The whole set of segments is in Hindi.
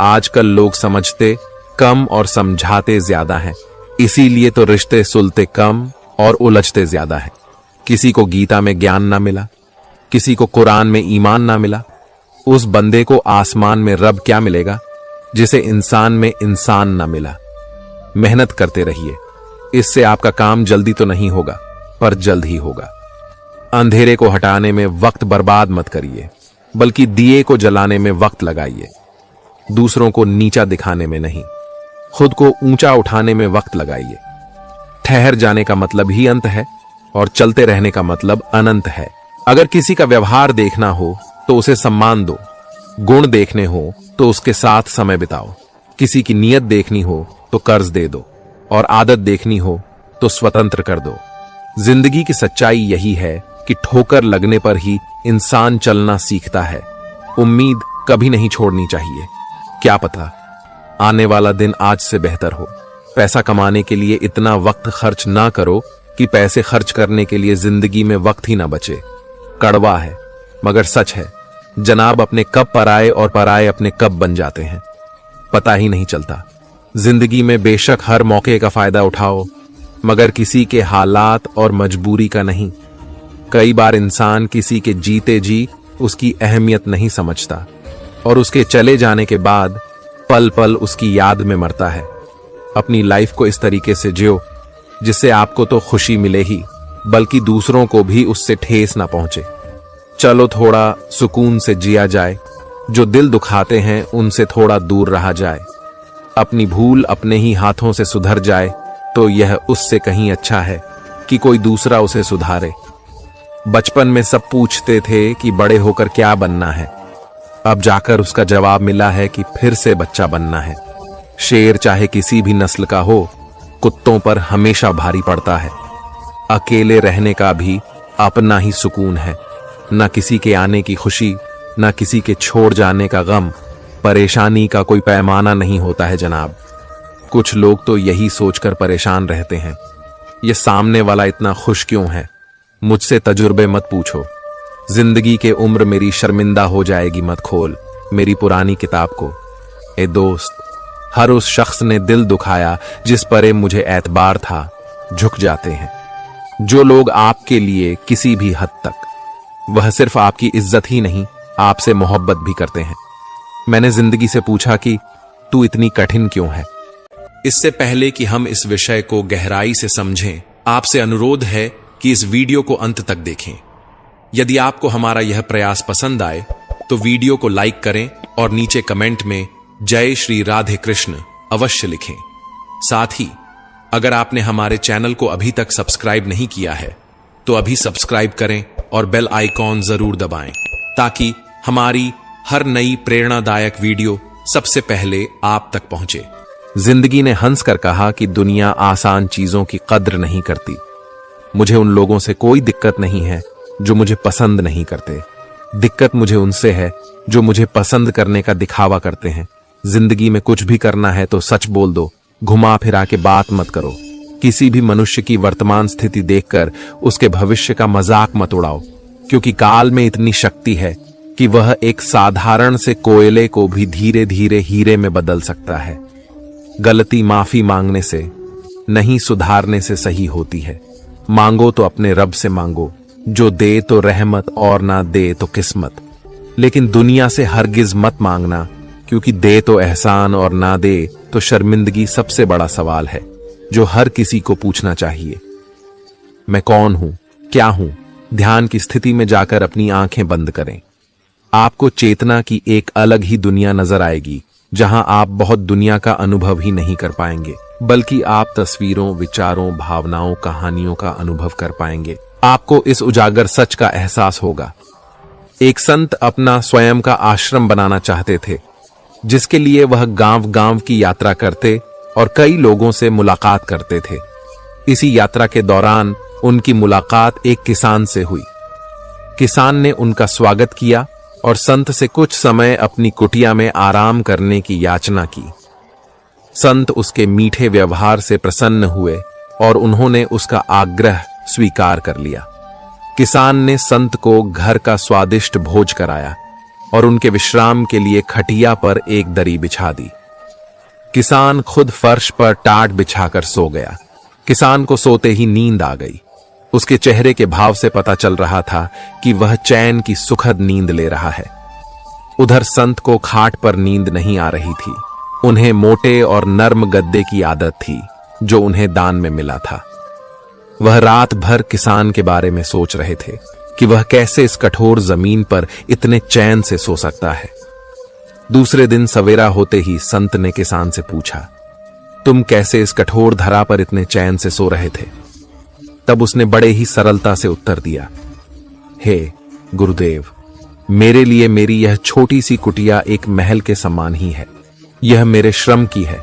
आजकल लोग समझते कम और समझाते ज्यादा हैं, इसीलिए तो रिश्ते सुलते कम और उलझते ज्यादा हैं। किसी को गीता में ज्ञान ना मिला, किसी को कुरान में ईमान ना मिला। उस बंदे को आसमान में रब क्या मिलेगा जिसे इंसान में इंसान ना मिला। मेहनत करते रहिए, इससे आपका काम जल्दी तो नहीं होगा पर जल्द ही होगा। अंधेरे को हटाने में वक्त बर्बाद मत करिए, बल्कि दिए को जलाने में वक्त लगाइए। दूसरों को नीचा दिखाने में नहीं, खुद को ऊंचा उठाने में वक्त लगाइए। ठहर जाने का मतलब ही अंत है और चलते रहने का मतलब अनंत है। अगर किसी का व्यवहार देखना हो तो उसे सम्मान दो, गुण देखने हो तो उसके साथ समय बिताओ, किसी की नीयत देखनी हो तो कर्ज दे दो और आदत देखनी हो तो स्वतंत्र कर दो। जिंदगी की सच्चाई यही है कि ठोकर लगने पर ही इंसान चलना सीखता है। उम्मीद कभी नहीं छोड़नी चाहिए। क्या पता आने वाला दिन आज से बेहतर हो। पैसा कमाने के लिए इतना वक्त खर्च ना करो कि पैसे खर्च करने के लिए जिंदगी में वक्त ही ना बचे। कड़वा है मगर सच है जनाब, अपने कब पराए और पराए अपने कब बन जाते हैं, पता ही नहीं चलता। जिंदगी में बेशक हर मौके का फायदा उठाओ, मगर किसी के हालात और मजबूरी का नहीं। कई बार इंसान किसी के जीते जी उसकी अहमियत नहीं समझता और उसके चले जाने के बाद पल पल उसकी याद में मरता है। अपनी लाइफ को इस तरीके से जियो जिससे आपको तो खुशी मिले ही, बल्कि दूसरों को भी उससे ठेस ना पहुंचे। चलो थोड़ा सुकून से जिया जाए, जो दिल दुखाते हैं उनसे थोड़ा दूर रहा जाए। अपनी भूल अपने ही हाथों से सुधर जाए तो यह उससे कहीं अच्छा है कि कोई दूसरा उसे सुधारे। बचपन में सब पूछते थे कि बड़े होकर क्या बनना है, अब जाकर उसका जवाब मिला है कि फिर से बच्चा बनना है। शेर चाहे किसी भी नस्ल का हो, कुत्तों पर हमेशा भारी पड़ता है। अकेले रहने का भी अपना ही सुकून है, न किसी के आने की खुशी, न किसी के छोड़ जाने का गम। परेशानी का कोई पैमाना नहीं होता है जनाब। कुछ लोग तो यही सोचकर परेशान रहते हैं, ये सामने वाला इतना खुश क्यों है। मुझसे तजुर्बे मत पूछो, जिंदगी के उम्र मेरी शर्मिंदा हो जाएगी मत खोल मेरी पुरानी किताब को। ए दोस्त, हर उस शख्स ने दिल दुखाया जिस पर मुझे एतबार था, झुक जाते हैं। जो लोग आपके लिए किसी भी हद तक, वह सिर्फ आपकी इज्जत ही नहीं आपसे मोहब्बत भी करते हैं। मैंने जिंदगी से पूछा कि तू इतनी कठिन क्यों है। इससे पहले कि हम इस विषय को गहराई से समझें, आपसे अनुरोध है कि इस वीडियो को अंत तक देखें। यदि आपको हमारा यह प्रयास पसंद आए तो वीडियो को लाइक करें और नीचे कमेंट में जय श्री राधे कृष्ण अवश्य लिखें। साथ ही अगर आपने हमारे चैनल को अभी तक सब्सक्राइब नहीं किया है तो अभी सब्सक्राइब करें और बेल आइकॉन जरूर दबाएं, ताकि हमारी हर नई प्रेरणादायक वीडियो सबसे पहले आप तक पहुंचे। जिंदगी ने हंस कर कहा कि दुनिया आसान चीजों की कद्र नहीं करती। मुझे उन लोगों से कोई दिक्कत नहीं है जो मुझे पसंद नहीं करते, दिक्कत मुझे उनसे है जो मुझे पसंद करने का दिखावा करते हैं। जिंदगी में कुछ भी करना है तो सच बोल दो, घुमा फिरा के बात मत करो। किसी भी मनुष्य की वर्तमान स्थिति देखकर उसके भविष्य का मजाक मत उड़ाओ, क्योंकि काल में इतनी शक्ति है कि वह एक साधारण से कोयले को भी धीरे धीरे हीरे में बदल सकता है। गलती माफी मांगने से नहीं, सुधारने से सही होती है। मांगो तो अपने रब से मांगो, जो दे तो रहमत और ना दे तो किस्मत। लेकिन दुनिया से हरगिज मत मांगना, क्योंकि दे तो एहसान और ना दे तो शर्मिंदगी सबसे बड़ा सवाल है जो हर किसी को पूछना चाहिए। मैं कौन हूं, क्या हूं? ध्यान की स्थिति में जाकर अपनी आंखें बंद करें। आपको चेतना की एक अलग ही दुनिया नजर आएगी, जहां आप बहुत दुनिया का अनुभव ही नहीं कर पाएंगे, बल्कि आप तस्वीरों, विचारों, भावनाओं, कहानियों का अनुभव कर पाएंगे। आपको इस उजागर सच का एहसास होगा। एक संत अपना स्वयं का आश्रम बनाना चाहते थे, जिसके लिए वह गांव गांव की यात्रा करते और कई लोगों से मुलाकात करते थे। इसी यात्रा के दौरान उनकी मुलाकात एक किसान से हुई। किसान ने उनका स्वागत किया और संत से कुछ समय अपनी कुटिया में आराम करने की याचना की। संत उसके मीठे व्यवहार से प्रसन्न हुए और उन्होंने उसका आग्रह स्वीकार कर लिया। किसान ने संत को घर का स्वादिष्ट भोज कराया। और उनके विश्राम के लिए खटिया पर एक दरी बिछा दी। किसान खुद फर्श पर टाट बिछाकर सो गया। किसान को सोते ही नींद आ गई। उसके चेहरे के भाव से पता चल रहा था कि वह चैन की सुखद नींद ले रहा है। उधर संत को खाट पर नींद नहीं आ रही थी। उन्हें मोटे और नर्म गद्दे की आदत थी जो उन्हें दान में मिला था। वह रात भर किसान के बारे में सोच रहे थे कि वह कैसे इस कठोर जमीन पर इतने चैन से सो सकता है। दूसरे दिन सवेरा होते ही संत ने किसान से पूछा, तुम कैसे इस कठोर धरा पर इतने चैन से सो रहे थे? तब उसने बड़े ही सरलता से उत्तर दिया, हे गुरुदेव, मेरे लिए मेरी यह छोटी सी कुटिया एक महल के समान ही है। यह मेरे श्रम की है।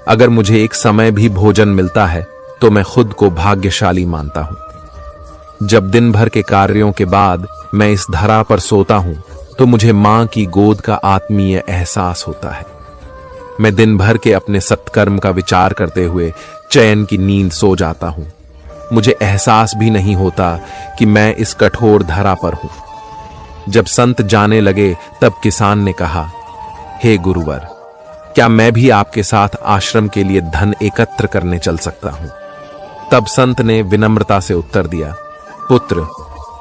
अगर मुझे एक समय भी भोजन मिलता है तो मैं खुद को भाग्यशाली मानता हूं। जब दिन भर के कार्यों के बाद मैं इस धरा पर सोता हूं तो मुझे मां की गोद का आत्मीय एहसास होता है। मैं दिन भर के अपने सत्कर्म का विचार करते हुए चैन की नींद सो जाता हूं। मुझे एहसास भी नहीं होता कि मैं इस कठोर धरा पर हूं। जब संत जाने लगे तब किसान ने कहा, हे गुरुवर, क्या मैं भी आपके साथ आश्रम के लिए धन एकत्र करने चल सकता हूं? तब संत ने विनम्रता से उत्तर दिया, पुत्र,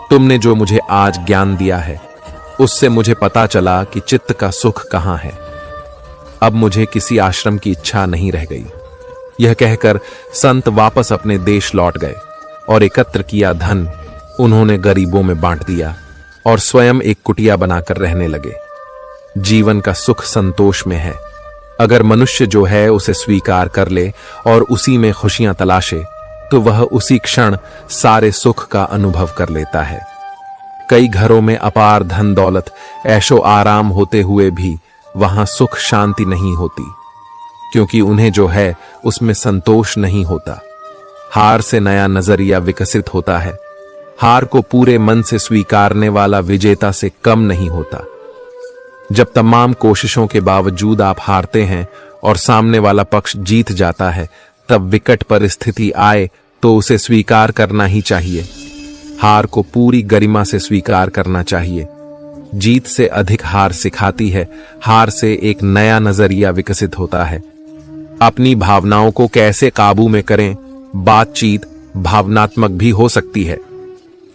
तुमने जो मुझे आज ज्ञान दिया है उससे मुझे पता चला कि चित्त का सुख कहां है। अब मुझे किसी आश्रम की इच्छा नहीं रह गई। यह कहकर संत वापस अपने देश लौट गए और एकत्र किया धन उन्होंने गरीबों में बांट दिया और स्वयं एक कुटिया बनाकर रहने लगे। जीवन का सुख संतोष में है। अगर मनुष्य जो है उसे स्वीकार कर ले और उसी में खुशियां तलाशे तो वह उसी क्षण सारे सुख का अनुभव कर लेता है। कई घरों में अपार धन दौलत ऐशो आराम होते हुए भी वहां सुख शांति नहीं होती, क्योंकि उन्हें जो है उसमें संतोष नहीं होता। हार से नया नजरिया विकसित होता है। हार को पूरे मन से स्वीकारने वाला विजेता से कम नहीं होता। जब तमाम कोशिशों के बावजूद आप हारते हैं और सामने वाला पक्ष जीत जाता है, तब विकट परिस्थिति आए तो उसे स्वीकार करना ही चाहिए। हार को पूरी गरिमा से स्वीकार करना चाहिए। जीत से अधिक हार सिखाती है। हार से एक नया नजरिया विकसित होता है। अपनी भावनाओं को कैसे काबू में करें? बातचीत भावनात्मक भी हो सकती है।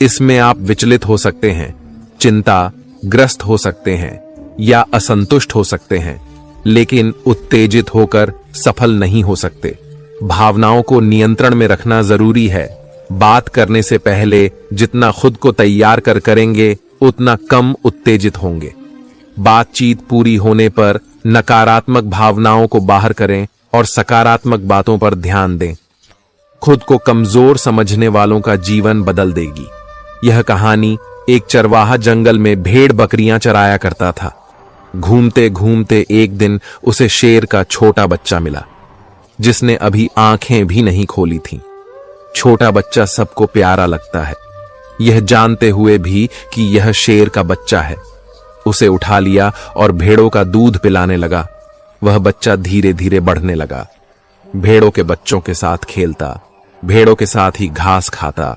इसमें आप विचलित हो सकते हैं, चिंता ग्रस्त हो सकते हैं या असंतुष्ट हो सकते हैं, लेकिन उत्तेजित होकर सफल नहीं हो सकते। भावनाओं को नियंत्रण में रखना जरूरी है। बात करने से पहले जितना खुद को तैयार कर करेंगे उतना कम उत्तेजित होंगे। बातचीत पूरी होने पर नकारात्मक भावनाओं को बाहर करें और सकारात्मक बातों पर ध्यान दें। खुद को कमजोर समझने वालों का जीवन बदल देगी। यह कहानी एक चरवाहा जंगल में भेड़ बकरियां चराया करता था। घूमते घूमते एक दिन उसे शेर का छोटा बच्चा मिला, जिसने अभी आंखें भी नहीं खोली थीं। छोटा बच्चा सबको प्यारा लगता है, यह जानते हुए भी कि यह शेर का बच्चा है। उसे उठा लिया और भेड़ों का दूध पिलाने लगा। वह बच्चा धीरे धीरे बढ़ने लगा। भेड़ों के बच्चों के साथ खेलता, भेड़ों के साथ ही घास खाता,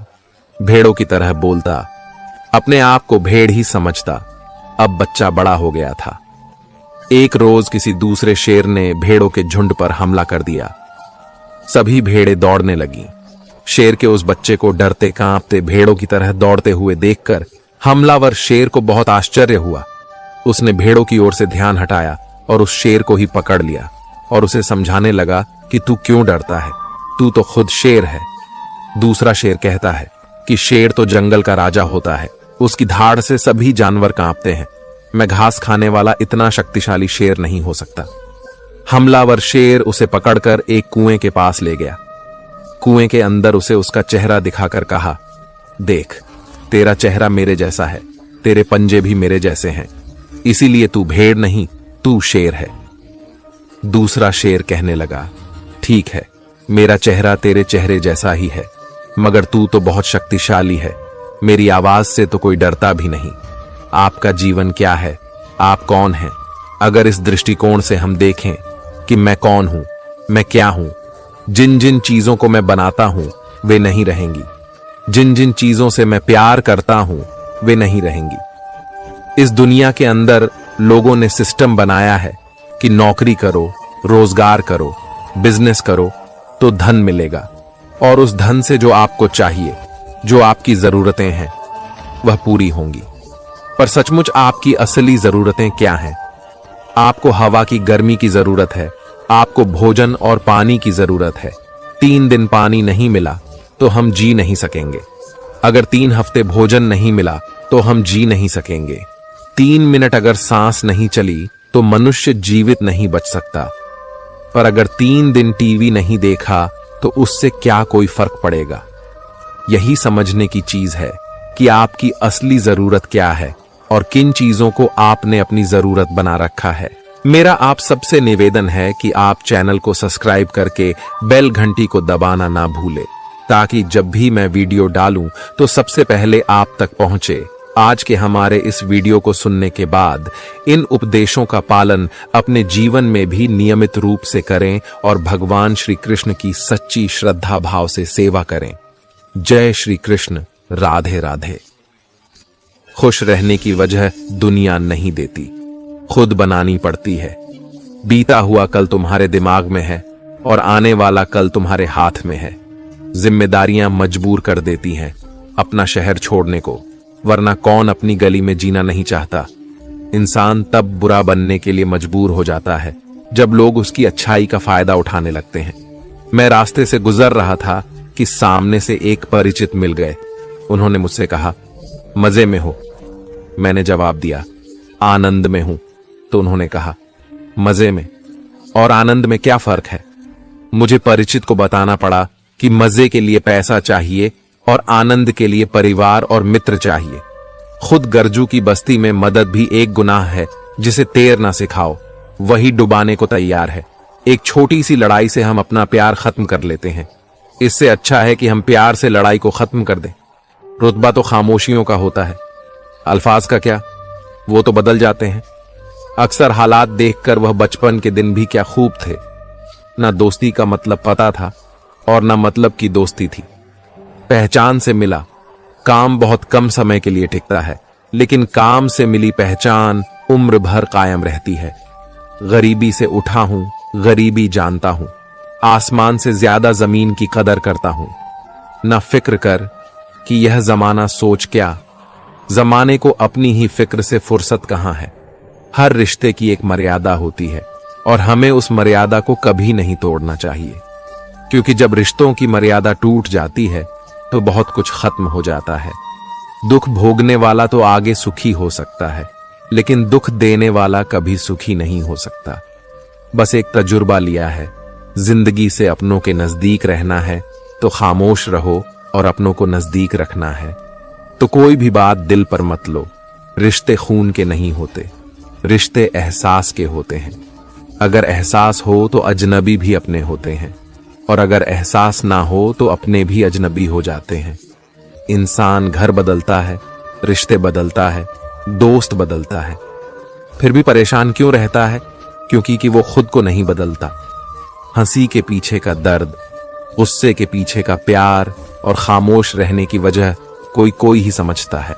भेड़ों की तरह बोलता, अपने आप को भेड़ ही समझता। अब बच्चा बड़ा हो गया था। एक रोज किसी दूसरे शेर ने भेड़ों के झुंड पर हमला कर दिया। सभी भेड़ें दौड़ने लगीं। शेर के उस बच्चे को डरते कांपते भेड़ों की तरह दौड़ते हुए देखकर हमलावर शेर को बहुत आश्चर्य हुआ। उसने भेड़ों की ओर से ध्यान हटाया और उस शेर को ही पकड़ लिया और उसे समझाने लगा कि तू क्यों डरता है, तू तो खुद शेर है। दूसरा शेर कहता है कि शेर तो जंगल का राजा होता है, उसकी धाड़ से सभी जानवर कांपते हैं। मैं घास खाने वाला इतना शक्तिशाली शेर नहीं हो सकता। हमलावर शेर उसे पकड़कर एक कुएं के पास ले गया। कुएं के अंदर उसे उसका चेहरा दिखाकर कहा, देख, तेरा चेहरा मेरे जैसा है, तेरे पंजे भी मेरे जैसे हैं, इसीलिए तू भेड़ नहीं, तू शेर है। दूसरा शेर कहने लगा, ठीक है, मेरा चेहरा तेरे चेहरे जैसा ही है, मगर तू तो बहुत शक्तिशाली है, मेरी आवाज से तो कोई डरता भी नहीं। आपका जीवन क्या है? आप कौन हैं? अगर इस दृष्टिकोण से हम देखें कि मैं कौन हूं, मैं क्या हूं, जिन जिन चीजों को मैं बनाता हूं वे नहीं रहेंगी, जिन जिन चीजों से मैं प्यार करता हूं वे नहीं रहेंगी। इस दुनिया के अंदर लोगों ने सिस्टम बनाया है कि नौकरी करो, रोजगार करो, बिजनेस करो तो धन मिलेगा, और उस धन से जो आपको चाहिए, जो आपकी जरूरतें हैं, वह पूरी होंगी। पर सचमुच आपकी असली जरूरतें क्या हैं? आपको हवा की गर्मी की जरूरत है, आपको भोजन और पानी की जरूरत है। 3 दिन पानी नहीं मिला तो हम जी नहीं सकेंगे। अगर 3 हफ्ते भोजन नहीं मिला तो हम जी नहीं सकेंगे। 3 मिनट अगर सांस नहीं चली तो मनुष्य जीवित नहीं बच सकता। पर अगर 3 दिन टीवी नहीं देखा तो उससे क्या कोई फर्क पड़ेगा? यही समझने की चीज है कि आपकी असली जरूरत क्या है और किन चीजों को आपने अपनी जरूरत बना रखा है। मेरा आप सबसे निवेदन है कि आप चैनल को सब्सक्राइब करके बेल घंटी को दबाना ना भूलें, ताकि जब भी मैं वीडियो डालूं तो सबसे पहले आप तक पहुंचे। आज के हमारे इस वीडियो को सुनने के बाद इन उपदेशों का पालन अपने जीवन में भी नियमित रूप से करें और भगवान श्री कृष्ण की सच्ची श्रद्धा भाव से सेवा करें। जय श्री कृष्ण। राधे राधे। खुश रहने की वजह दुनिया नहीं देती, खुद बनानी पड़ती है। बीता हुआ कल तुम्हारे दिमाग में है और आने वाला कल तुम्हारे हाथ में है। जिम्मेदारियां मजबूर कर देती हैं अपना शहर छोड़ने को, वरना कौन अपनी गली में जीना नहीं चाहता। इंसान तब बुरा बनने के लिए मजबूर हो जाता है जब लोग उसकी अच्छाई का फायदा उठाने लगते हैं। मैं रास्ते से गुजर रहा था कि सामने से एक परिचित मिल गए। उन्होंने मुझसे कहा, मजे में हो? मैंने जवाब दिया, आनंद में हूं। तो उन्होंने कहा, मजे में और आनंद में क्या फर्क है? मुझे परिचित को बताना पड़ा कि मजे के लिए पैसा चाहिए और आनंद के लिए परिवार और मित्र चाहिए। खुद गर्जू की बस्ती में मदद भी एक गुनाह है जिसे तैर ना सिखाओ, वही डुबाने को तैयार है। एक छोटी सी लड़ाई से हम अपना प्यार खत्म कर लेते हैं। इससे अच्छा है कि हम प्यार से लड़ाई को खत्म कर दें। रुतबा तो खामोशियों का होता है, अल्फाज का क्या, वो तो बदल जाते हैं। अक्सर हालात देखकर वह बचपन के दिन भी क्या खूब थे। ना दोस्ती का मतलब पता था और ना मतलब की दोस्ती थी। पहचान से मिला। काम बहुत कम समय के लिए टिकता है, लेकिन काम से मिली पहचान उम्र भर कायम रहती है। गरीबी से उठा हूं, गरीबी जानता हूं। आसमान से ज्यादा जमीन की कदर करता हूं। ना फिक्र कर कि यह जमाना सोच क्या, जमाने को अपनी ही फिक्र से फुर्सत कहां है। हर रिश्ते की एक मर्यादा होती है और हमें उस मर्यादा को कभी नहीं तोड़ना चाहिए, क्योंकि जब रिश्तों की मर्यादा टूट जाती है तो बहुत कुछ खत्म हो जाता है। दुख भोगने वाला तो आगे सुखी हो सकता है, लेकिन दुख देने वाला कभी सुखी नहीं हो सकता। बस एक तजुर्बा लिया है, जिंदगी से अपनों के नजदीक रहना है तो खामोश रहो और अपनों को नजदीक रखना है तो कोई भी बात दिल पर मत लो। रिश्ते खून के नहीं होते, रिश्ते एहसास के होते हैं। अगर एहसास हो तो अजनबी भी अपने होते हैं, और अगर एहसास ना हो तो अपने भी अजनबी हो जाते हैं। इंसान घर बदलता है, रिश्ते बदलता है, दोस्त बदलता है, फिर भी परेशान क्यों रहता है? क्योंकि वो खुद को नहीं बदलता। हंसी के पीछे का दर्द, गुस्से के पीछे का प्यार और खामोश रहने की वजह कोई ही समझता है।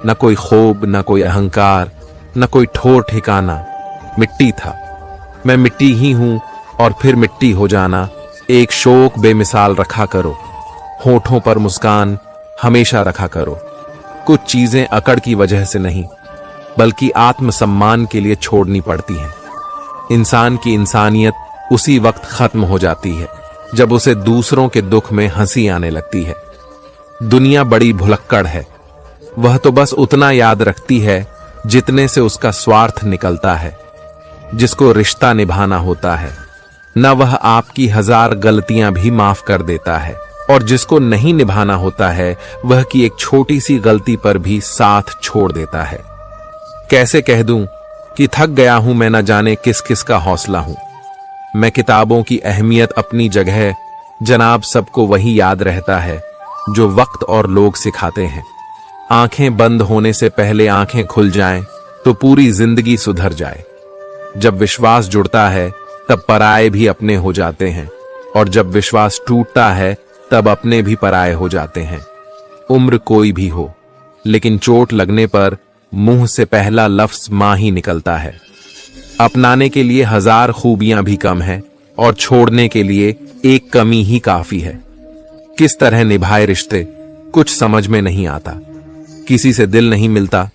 न कोई खूब, न कोई अहंकार, न कोई ठोर ठिकाना। मिट्टी था, मैं मिट्टी ही हूं और फिर मिट्टी हो जाना। एक शोक बेमिसाल रखा करो, होठों पर मुस्कान हमेशा रखा करो। कुछ चीजें अकड़ की वजह से नहीं, बल्कि आत्मसम्मान के लिए छोड़नी पड़ती हैं। इंसान की इंसानियत उसी वक्त खत्म हो जाती है जब उसे दूसरों के दुख में हंसी आने लगती है। दुनिया बड़ी भुलक्कड़ है, वह तो बस उतना याद रखती है जितने से उसका स्वार्थ निकलता है। जिसको रिश्ता निभाना होता है न, वह आपकी 1000 गलतियां भी माफ कर देता है, और जिसको नहीं निभाना होता है वह की एक छोटी सी गलती पर भी साथ छोड़ देता है। कैसे कह दूं कि थक गया हूं मैं, न जाने किस किस का हौसला हूं। मैं किताबों की अहमियत अपनी जगह, जनाब सबको वही याद रहता है जो वक्त और लोग सिखाते हैं। आंखें बंद होने से पहले आंखें खुल जाएं तो पूरी जिंदगी सुधर जाए। जब विश्वास जुड़ता है तब पराये भी अपने हो जाते हैं, और जब विश्वास टूटता है तब अपने भी पराये हो जाते हैं। उम्र कोई भी हो, लेकिन चोट लगने पर मुंह से पहला लफ्ज मां ही निकलता है। अपनाने के लिए 1000 खूबियां भी कम है और छोड़ने के लिए एक कमी ही काफी है। किस तरह निभाए रिश्ते कुछ समझ में नहीं आता। किसी से दिल नहीं मिलता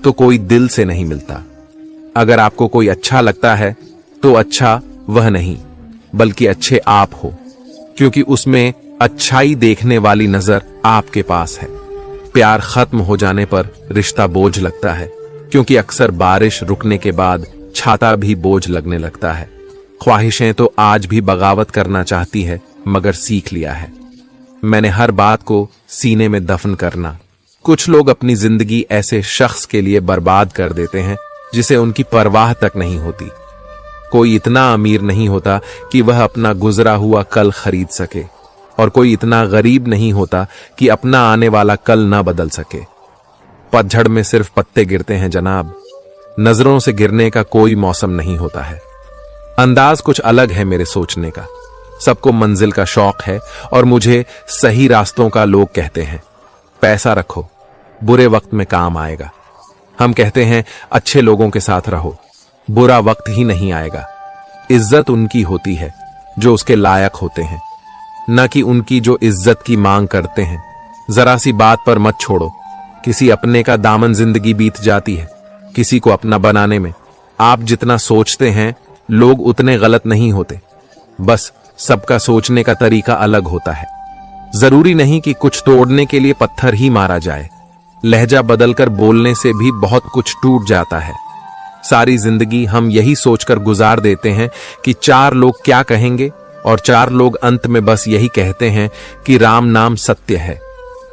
तो कोई दिल से नहीं मिलता। अगर आपको कोई अच्छा लगता है तो अच्छा वह नहीं बल्कि अच्छे आप हो, क्योंकि उसमें अच्छाई देखने वाली नजर आपके पास है। प्यार खत्म हो जाने पर रिश्ता बोझ लगता है, क्योंकि अक्सर बारिश रुकने के बाद छाता भी बोझ लगने लगता है। ख्वाहिशें तो आज भी बगावत करना चाहती है, मगर सीख लिया है मैंने हर बात को सीने में दफन करना। कुछ लोग अपनी जिंदगी ऐसे शख्स के लिए बर्बाद कर देते हैं जिसे उनकी परवाह तक नहीं होती। कोई इतना अमीर नहीं होता कि वह अपना गुजरा हुआ कल खरीद सके, और कोई इतना गरीब नहीं होता कि अपना आने वाला कल ना बदल सके। पतझड़ में सिर्फ पत्ते गिरते हैं जनाब, नजरों से गिरने का कोई मौसम नहीं होता है। अंदाज कुछ अलग है मेरे सोचने का। सबको मंजिल का शौक है और मुझे सही रास्तों का लोग कहते हैं। पैसा रखो, बुरे वक्त में काम आएगा। हम कहते हैं अच्छे लोगों के साथ रहो, बुरा वक्त ही नहीं आएगा। इज्जत उनकी होती है जो उसके लायक होते हैं, न कि उनकी जो इज्जत की मांग करते हैं। जरा सी बात पर मत छोड़ो, किसी अपने का दामन जिंदगी बीत जाती है किसी को अपना बनाने में। आप जितना सोचते हैं लोग उतने गलत नहीं होते, बस सबका सोचने का तरीका अलग होता है। जरूरी नहीं कि कुछ तोड़ने के लिए पत्थर ही मारा जाए, लहजा बदलकर बोलने से भी बहुत कुछ टूट जाता है। सारी जिंदगी हम यही सोचकर गुजार देते हैं कि 4 लोग क्या कहेंगे, और 4 लोग अंत में बस यही कहते हैं कि राम नाम सत्य है।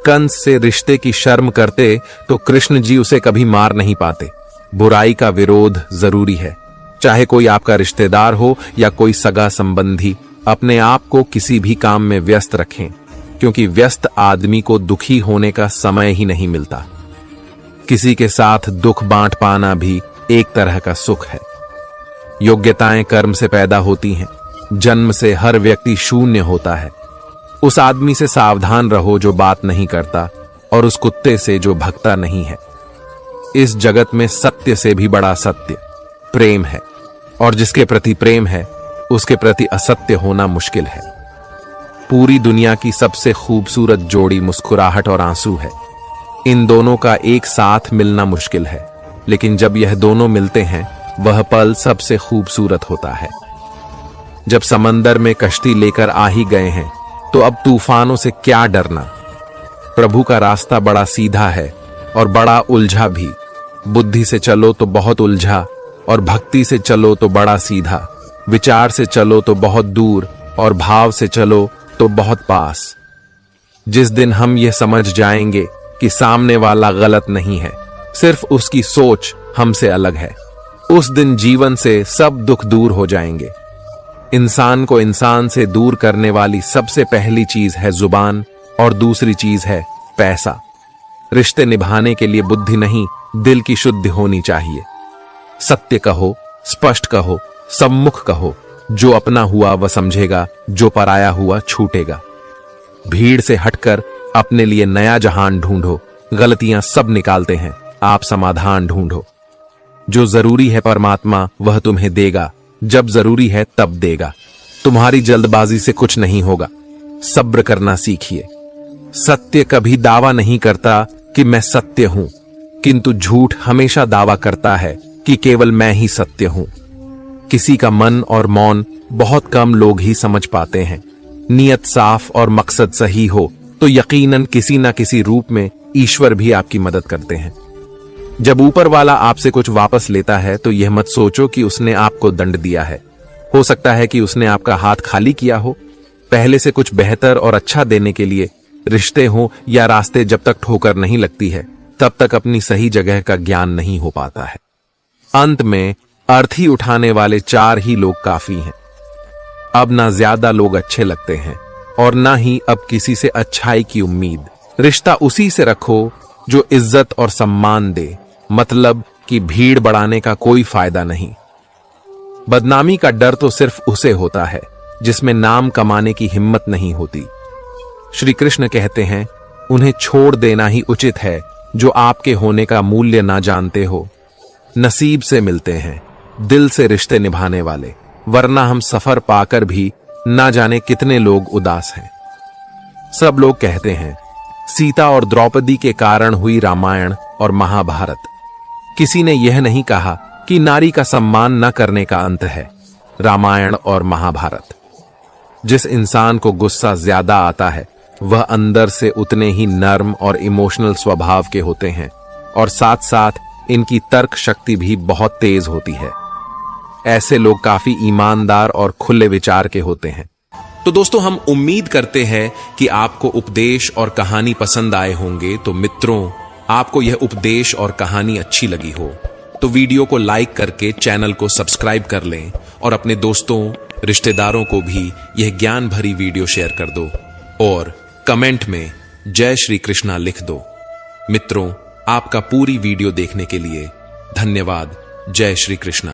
कंस से रिश्ते की शर्म करते तो कृष्ण जी उसे कभी मार नहीं पाते। बुराई का विरोध जरूरी है, चाहे कोई आपका रिश्तेदार हो या कोई सगा संबंधी। अपने आप को किसी भी काम में व्यस्त रखें, क्योंकि व्यस्त आदमी को दुखी होने का समय ही नहीं मिलता। किसी के साथ दुख बांट पाना भी एक तरह का सुख है। योग्यताएं कर्म से पैदा होती हैं, जन्म से हर व्यक्ति शून्य होता है। उस आदमी से सावधान रहो जो बात नहीं करता, और उस कुत्ते से जो भगता नहीं है। इस जगत में सत्य से भी बड़ा सत्य प्रेम है, और जिसके प्रति प्रेम है उसके प्रति असत्य होना मुश्किल है। पूरी दुनिया की सबसे खूबसूरत जोड़ी मुस्कुराहट और आंसू है। इन दोनों का एक साथ मिलना मुश्किल है, लेकिन जब यह दोनों मिलते हैं वह पल सबसे खूबसूरत होता है। जब समंदर में कश्ती लेकर आ ही गए हैं तो अब तूफानों से क्या डरना। प्रभु का रास्ता बड़ा सीधा है और बड़ा उलझा भी। बुद्धि से चलो तो बहुत उलझा, और भक्ति से चलो तो बड़ा सीधा। विचार से चलो तो बहुत दूर, और भाव से चलो तो बहुत पास। जिस दिन हम यह समझ जाएंगे कि सामने वाला गलत नहीं है, सिर्फ उसकी सोच हमसे अलग है, उस दिन जीवन से सब दुख दूर हो जाएंगे। इंसान को इंसान से दूर करने वाली सबसे पहली चीज है जुबान, और दूसरी चीज है पैसा। रिश्ते निभाने के लिए बुद्धि नहीं, दिल की शुद्धि होनी चाहिए। सत्य कहो, स्पष्ट कहो, सम्मुख कहो। जो अपना हुआ वह समझेगा, जो पराया हुआ छूटेगा। भीड़ से हटकर अपने लिए नया जहान ढूंढो। गलतियां सब निकालते हैं, आप समाधान ढूंढो। जो जरूरी है परमात्मा वह तुम्हें देगा, जब जरूरी है तब देगा। तुम्हारी जल्दबाजी से कुछ नहीं होगा, सब्र करना सीखिए। सत्य कभी दावा नहीं करता कि मैं सत्य हूं, किंतु झूठ हमेशा दावा करता है कि केवल मैं ही सत्य हूं। किसी का मन और मौन बहुत कम लोग ही समझ पाते हैं। नियत साफ और मकसद सही हो तो यकीनन किसी न किसी रूप में ईश्वर भी आपकी मदद करते हैं। जब ऊपर वाला आपसे कुछ वापस लेता है तो यह मत सोचो कि उसने आपको दंड दिया है। हो सकता है कि उसने आपका हाथ खाली किया हो। पहले से कुछ बेहतर और अच्छा देने के लिए रिश्ते हो या रास्ते जब तक ठोकर नहीं लगती है तब तक अपनी सही जगह का ज्ञान नहीं हो पाता है। अंत में अर्थी उठाने वाले 4 ही लोग काफी हैं। अब ना ज्यादा लोग अच्छे लगते हैं और ना ही अब किसी से अच्छाई की उम्मीद। रिश्ता उसी से रखो जो इज्जत और सम्मान दे, मतलब कि भीड़ बढ़ाने का कोई फायदा नहीं। बदनामी का डर तो सिर्फ उसे होता है जिसमें नाम कमाने की हिम्मत नहीं होती। श्री कृष्ण कहते हैं, उन्हें छोड़ देना ही उचित है जो आपके होने का मूल्य ना जानते हो। नसीब से मिलते हैं, दिल से रिश्ते निभाने वाले, वरना हम सफर पाकर भी ना जाने कितने लोग उदास हैं। सब लोग कहते हैं सीता और द्रौपदी के कारण हुई रामायण और महाभारत। किसी ने यह नहीं कहा कि नारी का सम्मान न करने का अंत है रामायण और महाभारत। जिस इंसान को गुस्सा ज्यादा आता है वह अंदर से उतने ही नर्म और इमोशनल स्वभाव के होते हैं और साथ साथ इनकी तर्क शक्ति भी बहुत तेज होती है। ऐसे लोग काफी ईमानदार और खुले विचार के होते हैं। तो दोस्तों, हम उम्मीद करते हैं कि आपको उपदेश और कहानी पसंद आए होंगे। तो मित्रों, आपको यह उपदेश और कहानी अच्छी लगी हो तो वीडियो को लाइक करके चैनल को सब्सक्राइब कर लें और अपने दोस्तों रिश्तेदारों को भी यह ज्ञान भरी वीडियो शेयर कर दो और कमेंट में जय श्री कृष्णा लिख दो। मित्रों, आपका पूरी वीडियो देखने के लिए धन्यवाद। जय श्री कृष्णा।